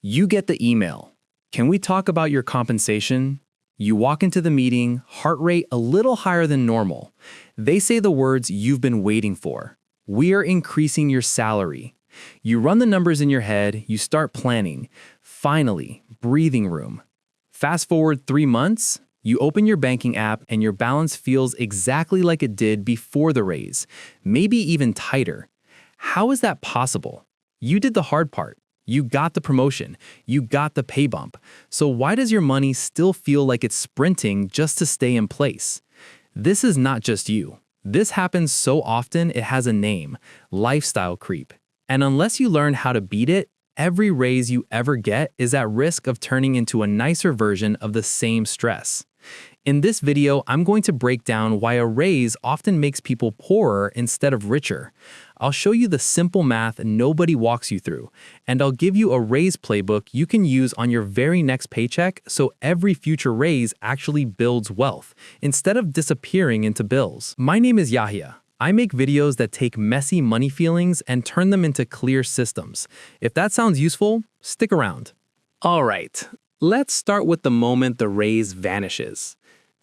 You get the email. Can we talk about your compensation? You walk into the meeting, heart rate a little higher than normal. They say the words you've been waiting for. We are increasing your salary. You run the numbers in your head, you start planning. Finally, breathing room. Fast forward 3 months, you open your banking app and your balance feels exactly like it did before the raise, maybe even tighter. How is that possible? You did the hard part. You got the promotion. You got the pay bump. So why does your money still feel like it's sprinting just to stay in place? This is not just you. This happens so often it has a name: lifestyle creep. And unless you learn how to beat it, every raise you ever get is at risk of turning into a nicer version of the same stress. In this video, I'm going to break down why a raise often makes people poorer instead of richer. I'll show you the simple math nobody walks you through, and I'll give you a raise playbook you can use on your very next paycheck so every future raise actually builds wealth, instead of disappearing into bills. My name is Yahya. I make videos that take messy money feelings and turn them into clear systems. If that sounds useful, stick around. All right, let's start with the moment the raise vanishes.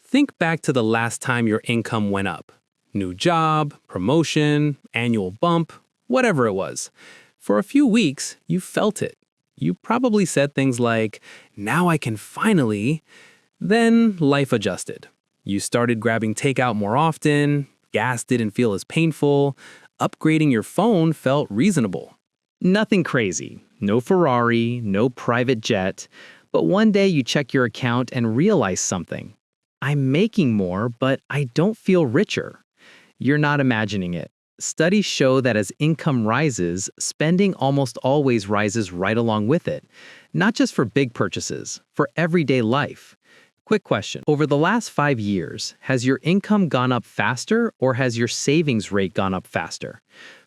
Think back to the last time your income went up. New job, promotion, annual bump, whatever it was. For a few weeks, you felt it. You probably said things like, "Now I can finally." Then life adjusted. You started grabbing takeout more often, gas didn't feel as painful, upgrading your phone felt reasonable. Nothing crazy, no Ferrari, no private jet, but one day you check your account and realize something. I'm making more, but I don't feel richer. You're not imagining it. Studies show that as income rises, spending almost always rises right along with it. Not just for big purchases, for everyday life. Quick question. Over the last 5 years, has your income gone up faster or has your savings rate gone up faster?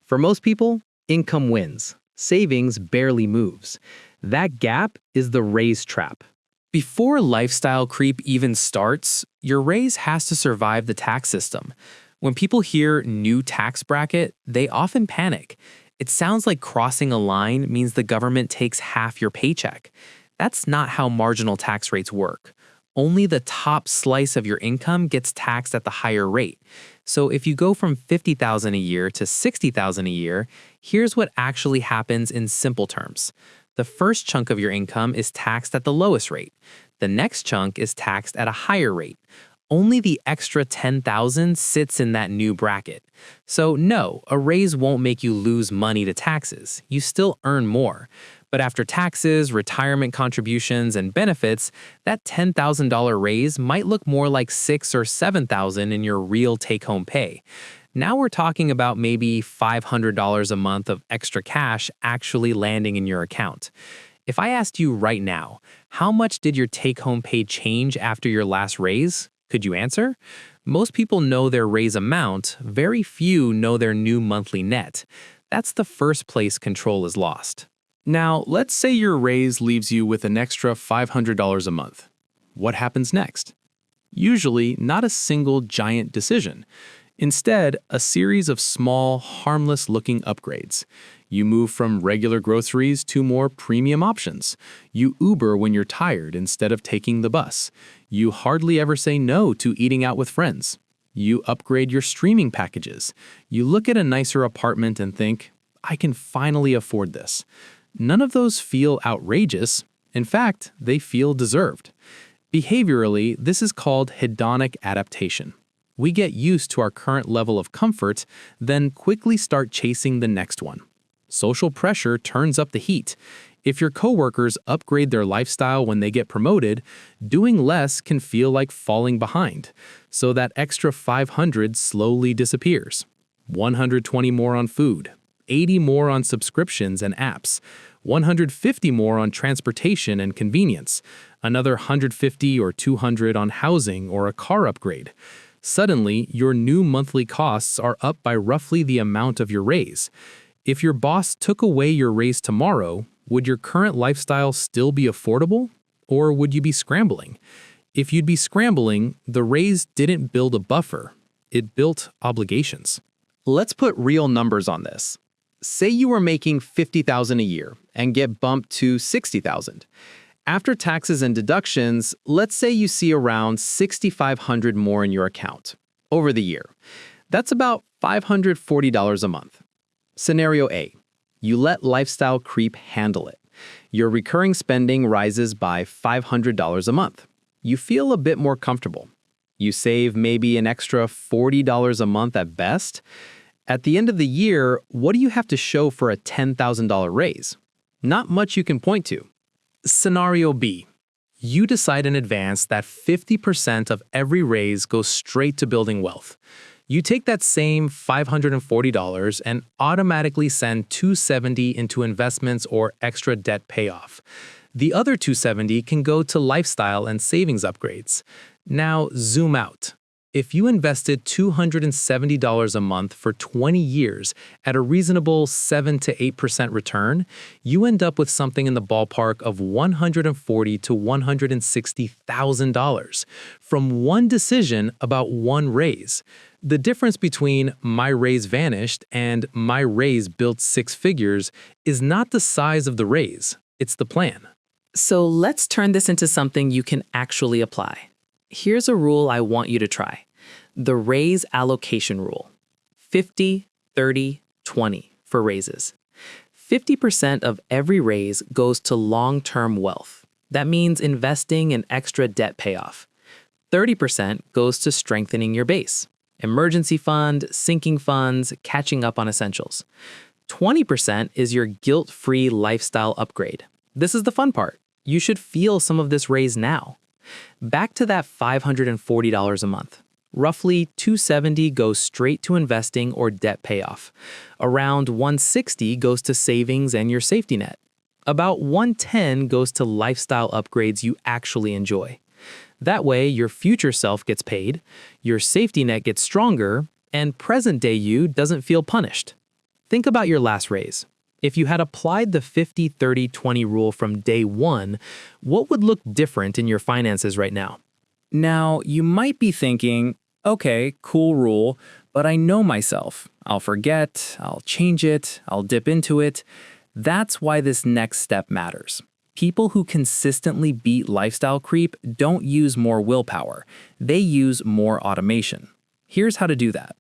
For most people, income wins. Savings barely moves. That gap is the raise trap. Before lifestyle creep even starts, your raise has to survive the tax system. When people hear new tax bracket, they often panic. It sounds like crossing a line means the government takes half your paycheck. That's not how marginal tax rates work. Only the top slice of your income gets taxed at the higher rate. So if you go from $50,000 a year to $60,000 a year, here's what actually happens in simple terms. The first chunk of your income is taxed at the lowest rate. The next chunk is taxed at a higher rate. Only the extra $10,000 sits in that new bracket. So no, a raise won't make you lose money to taxes. You still earn more. But after taxes, retirement contributions, and benefits, that $10,000 raise might look more like $6,000 or $7,000 in your real take-home pay. Now we're talking about maybe $500 a month of extra cash actually landing in your account. If I asked you right now, how much did your take-home pay change after your last raise? Could you answer? Most people know their raise amount, very few know their new monthly net. That's the first place control is lost. Now, let's say your raise leaves you with an extra $500 a month. What happens next? Usually, not a single giant decision. Instead, a series of small, harmless-looking upgrades. You move from regular groceries to more premium options. You Uber when you're tired instead of taking the bus. You hardly ever say no to eating out with friends. You upgrade your streaming packages. You look at a nicer apartment and think, I can finally afford this. None of those feel outrageous. In fact, they feel deserved. Behaviorally, this is called hedonic adaptation. We get used to our current level of comfort, then quickly start chasing the next one. Social pressure turns up the heat. If your coworkers upgrade their lifestyle when they get promoted, doing less can feel like falling behind. So that extra $500 slowly disappears. $120 more on food, $80 more on subscriptions and apps, $150 more on transportation and convenience, another $150 or $200 on housing or a car upgrade. Suddenly, your new monthly costs are up by roughly the amount of your raise. If your boss took away your raise tomorrow, would your current lifestyle still be affordable? Or would you be scrambling? If you'd be scrambling, the raise didn't build a buffer. It built obligations. Let's put real numbers on this. Say you were making $50,000 a year and get bumped to $60,000. After taxes and deductions, let's say you see around $6,500 more in your account over the year. That's about $540 a month. Scenario A. You let lifestyle creep handle it. Your recurring spending rises by $500 a month. You feel a bit more comfortable. You save maybe an extra $40 a month at best. At the end of the year, what do you have to show for a $10,000 raise? Not much you can point to. Scenario B. You decide in advance that 50% of every raise goes straight to building wealth. You take that same $540 and automatically send $270 into investments or extra debt payoff. The other $270 can go to lifestyle and savings upgrades. Now zoom out. If you invested $270 a month for 20 years at a reasonable 7 to 8% return, you end up with something in the ballpark of $140,000 to $160,000 from one decision about one raise. The difference between my raise vanished and my raise built six figures is not the size of the raise, it's the plan. So let's turn this into something you can actually apply. Here's a rule I want you to try. The Raise Allocation Rule. 50, 30, 20 for raises. 50% of every raise goes to long-term wealth. That means investing in extra debt payoff. 30% goes to strengthening your base. Emergency fund, sinking funds, catching up on essentials. 20% is your guilt-free lifestyle upgrade. This is the fun part. You should feel some of this raise now. Back to that $540 a month. Roughly $270 goes straight to investing or debt payoff. Around $160 goes to savings and your safety net. About $110 goes to lifestyle upgrades you actually enjoy. That way, your future self gets paid, your safety net gets stronger, and present-day you doesn't feel punished. Think about your last raise. If you had applied the 50-30-20 rule from day one, what would look different in your finances right now? Now, you might be thinking, okay, cool rule, but I know myself. I'll forget, I'll change it, I'll dip into it. That's why this next step matters. People who consistently beat lifestyle creep don't use more willpower. They use more automation. Here's how to do that.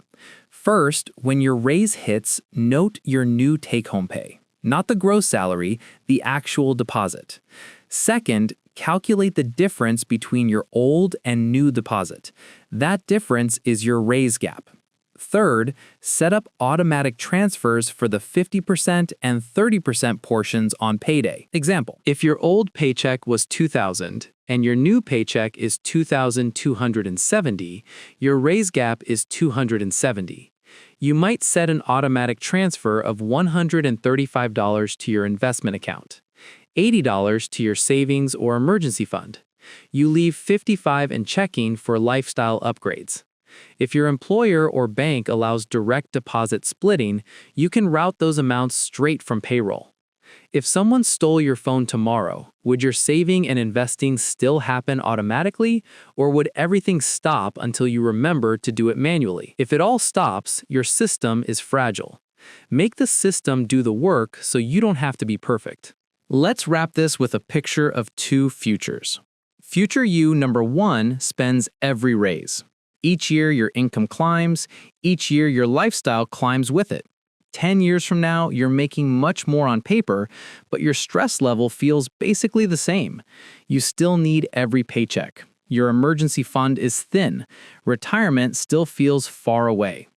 First, when your raise hits, note your new take-home pay. Not the gross salary, the actual deposit. Second, calculate the difference between your old and new deposit. That difference is your raise gap. Third, set up automatic transfers for the 50% and 30% portions on payday. Example, if your old paycheck was $2,000 and your new paycheck is $2,270, your raise gap is $270. You might set an automatic transfer of $135 to your investment account, $80 to your savings or emergency fund. You leave $55 in checking for lifestyle upgrades. If your employer or bank allows direct deposit splitting, you can route those amounts straight from payroll. If someone stole your phone tomorrow, would your saving and investing still happen automatically, or would everything stop until you remember to do it manually? If it all stops, your system is fragile. Make the system do the work so you don't have to be perfect. Let's wrap this with a picture of two futures. Future you number 1 spends every raise. Each year your income climbs, each year your lifestyle climbs with it. 10 years from now, you're making much more on paper, but your stress level feels basically the same. You still need every paycheck. Your emergency fund is thin. Retirement still feels far away.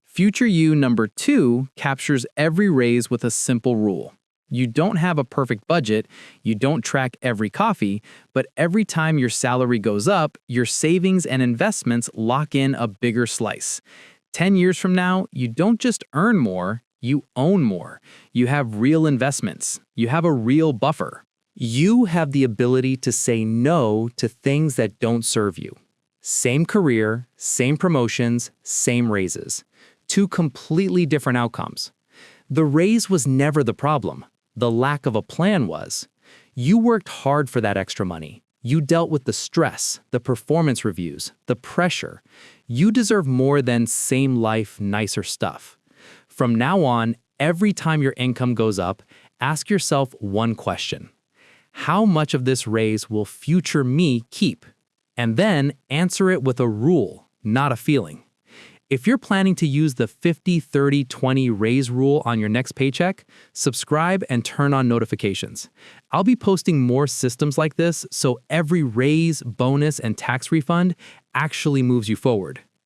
Future you number 2 captures every raise with a simple rule. You don't have a perfect budget, you don't track every coffee, but every time your salary goes up, your savings and investments lock in a bigger slice. 10 years from now, you don't just earn more, you own more. You have real investments. You have a real buffer. You have the ability to say no to things that don't serve you. Same career, same promotions, same raises. 2 completely different outcomes. The raise was never the problem. The lack of a plan was. You worked hard for that extra money. You dealt with the stress, the performance reviews, the pressure. You deserve more than same life, nicer stuff. From now on, Every time your income goes up, ask yourself one question. How much of this raise will future me keep? And then answer it with a rule, not a feeling. If you're planning to use the 50-30-20 raise rule on your next paycheck, subscribe and turn on notifications. I'll be posting more systems like this so every raise, bonus, and tax refund actually moves you forward.